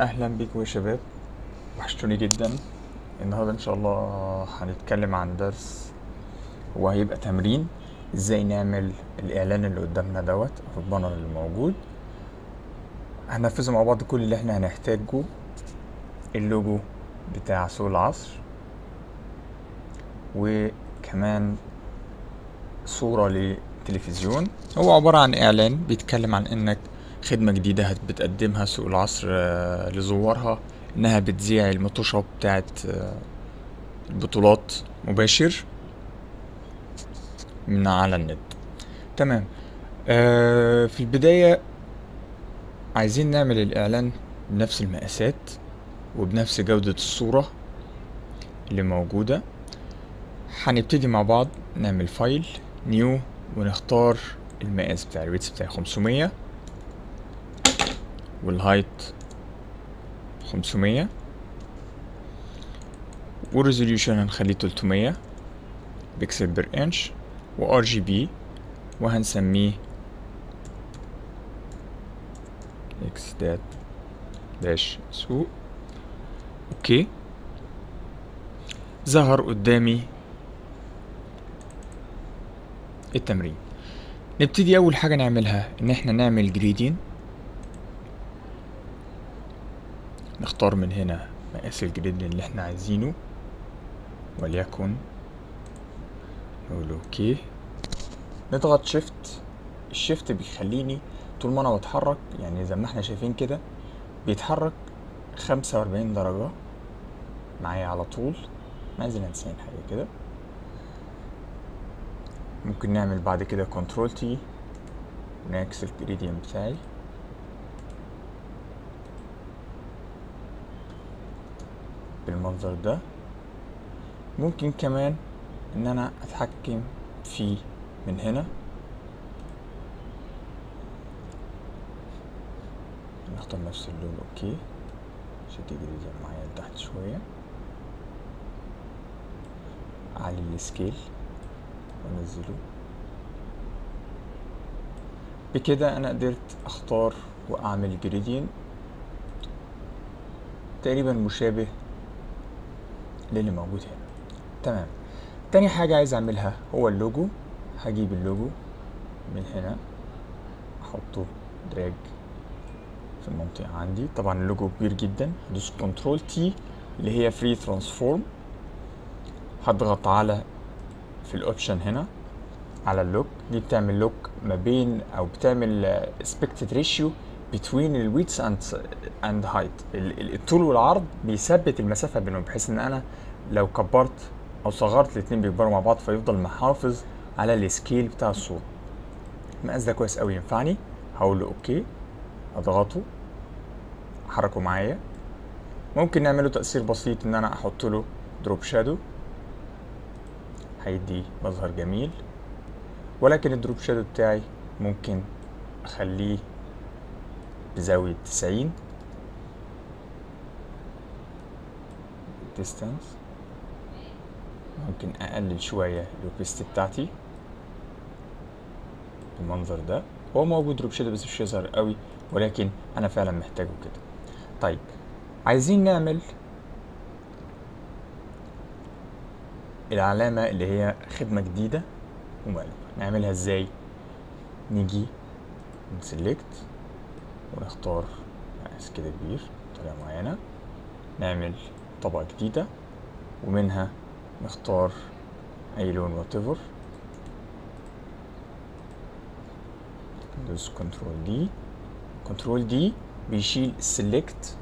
اهلا بيكم يا شباب، وحشتوني جدا. النهارده ان شاء الله هنتكلم عن درس، هو هيبقى تمرين ازاي نعمل الاعلان اللي قدامنا دوت او البانر اللي موجود. هننفذه مع بعض. كل اللي احنا هنحتاجه اللوجو بتاع سوق العصر، وكمان صورة لتلفزيون. هو عبارة عن اعلان بيتكلم عن انك خدمة جديدة بتقدمها سوق العصر لزوارها، انها بتذيع المطوشة بتاعت البطولات مباشر من على النت. تمام. في البداية عايزين نعمل الإعلان بنفس المقاسات وبنفس جودة الصورة اللي موجودة. هنبتدي مع بعض نعمل فايل نيو، ونختار المقاس بتاع الويتس بتاعي 500، والهايت 500، والريزوليوشن هنخليه 300 بيكسل بير انش، وار جي بي، وهنسميه اكس داش سوق. اوكي، ظهر قدامي التمرين. نبتدي اول حاجة نعملها ان احنا نعمل جريدين. نختار من هنا مقاس الجريد اللي احنا عايزينه، وليكن نقول اوكي. نضغط شيفت. الشيفت بيخليني طول ما انا بتحرك، يعني زي ما احنا شايفين كده بيتحرك 45 درجة معايا على طول. نازل انسان حاجة كده. ممكن نعمل بعد كده كنترول تي ونعكس الجريديان بتاعي بالمنظر ده. ممكن كمان ان انا اتحكم فيه من هنا. نختار نفس اللون. اوكي، شد الجريديان معايا لتحت شوية، اعلي السكيل وانزله. بكده انا قدرت اختار واعمل جريديان تقريبا مشابه للي موجود هنا. تمام. تاني حاجة عايز اعملها هو اللوجو. هجيب اللوجو من هنا، احطه دراج في المنطقة عندي. طبعا اللوجو كبير جدا. هدوس كنترول تي اللي هي فري ترانسفورم. هضغط على في الاوبشن هنا على اللوك. دي بتعمل لوك ما بين، او بتعمل expected ratio between الويدث and height. الطول والعرض بيثبت المسافة بينهم، بحيث ان انا لو كبرت او صغرت الاتنين بيكبروا مع بعض، فيفضل محافظ على السكيل بتاع الصورة. المقاس ده كويس اوي ينفعني. هقول له اوكي، اضغطه احركه معايا. ممكن نعمله تأثير بسيط ان انا احط له دروب شادو، هيدي مظهر جميل. ولكن الدروب شادو بتاعي ممكن اخليه بزاوية 90 distance. ممكن اقلل شوية الاوبستي بتاعتي بالمنظر ده. هو موجود دروب شادو بس مش يظهر قوي، ولكن انا فعلا محتاجه كده. طيب، عايزين نعمل العلامة اللي هي خدمة جديدة ومقلوبة. نعملها ازاي؟ نيجي نسلكت ونختار مقاس كده كبير بطريقة معينة، نعمل طبقة جديدة ومنها نختار اي لون whatever. ندوس كنترول دي بيشيل السلكت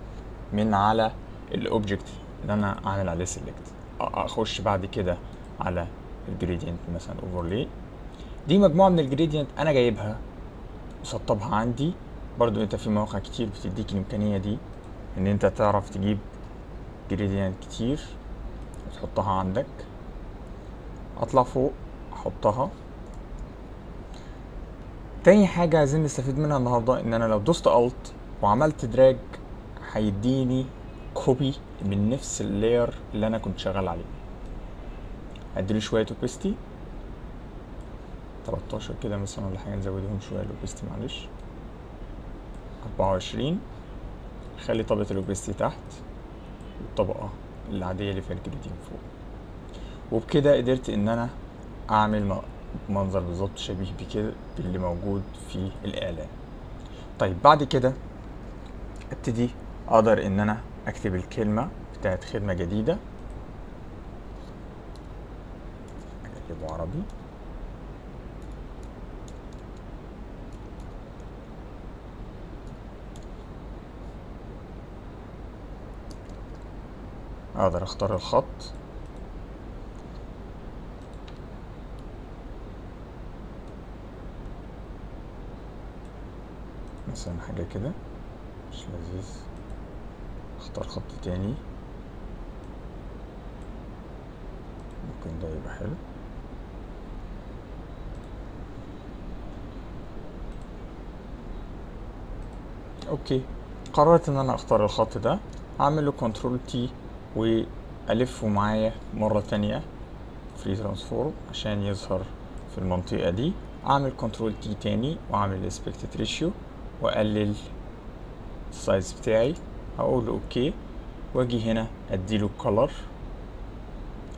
من على الاوبجكت اللي انا عامل عليه سلكت. اخش بعد كده على الجريدينت مثلا اوفرلي. دي مجموعة من الجريدينت انا جايبها مسطبها عندي. برضو انت في مواقع كتير بتديك الامكانية دي، ان انت تعرف تجيب جريدينت كتير وتحطها عندك. اطلع فوق احطها. تاني حاجة عايزين نستفيد منها النهاردة، ان انا لو دوست الت وعملت دراج هيديني كوبي من نفس اللاير اللي انا كنت شغال عليه. هديله شوية اوبستي 13 كده مثلا ولا حاجة، نزودهم شوية الاوبستي معلش 24. خلي طبقة الاوبستي تحت والطبقة العادية اللي فيها الجريدينت فوق. وبكده قدرت ان انا اعمل منظر بالظبط شبيه بكده باللي موجود في الاعلان. طيب بعد كده ابتدي اقدر ان انا اكتب الكلمة بتاعت خدمة جديدة، اكتبه عربي، اقدر اختار الخط، مثلا حاجة كده مش لذيذ، اختار خط تاني ممكن ده يبقى حلو. اوكي، قررت ان انا اختار الخط ده، اعمل له كنترول تي والفه معايا مرة تانية فري ترانسفورم عشان يظهر في المنطقة دي. اعمل كنترول تي تاني واعمل اسبكتد ريشيو واقلل السايز بتاعي، هقول له اوكي، واجي هنا اديله color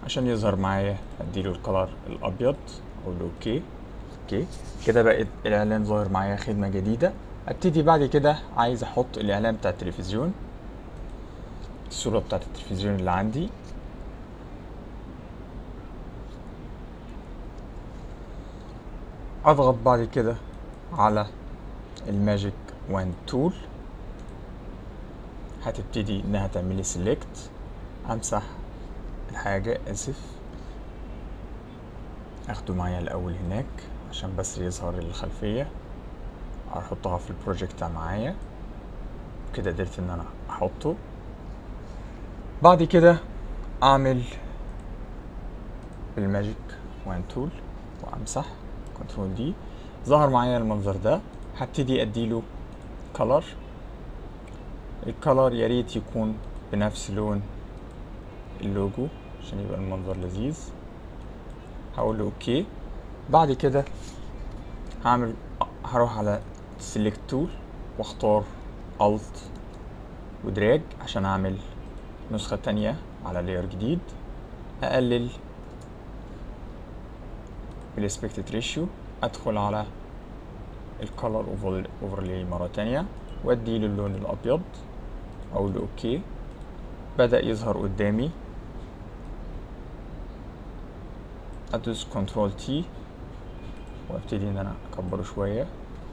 عشان يظهر معايا، اديله الكلر الابيض، اقول له اوكي. اوكي كده بقت الاعلان ظاهر معايا خدمة جديدة. ابتدي بعد كده عايز احط الاعلان بتاع التلفزيون، الصورة بتاعت التلفزيون اللي عندي. اضغط بعد كده على الماجيك وان تول، هتبتدي انها تعملي سيلكت. امسح الحاجة، اسف، اخده معايا الاول هناك عشان بس يظهر الخلفية، احطها في البروجكت معايا كده. قدرت ان انا احطه. بعد كده اعمل بالماجيك وان تول وامسح كنترول دي، ظهر معايا المنظر ده. هبتدي اديله color، الكالر يا ريت يكون بنفس لون اللوجو عشان يبقى المنظر لذيذ. هقول له اوكي. بعد كده هروح على select tool واختار alt ودراج عشان اعمل نسخة تانية على لاير جديد. اقلل بالاسبكتد ريشيو، ادخل على الكالر اوفرلاي مرة تانية واديله اللون الابيض، اقول له اوكي. بدأ يظهر قدامي، ادوس كنترول تي وابتدي ان انا اكبره شوية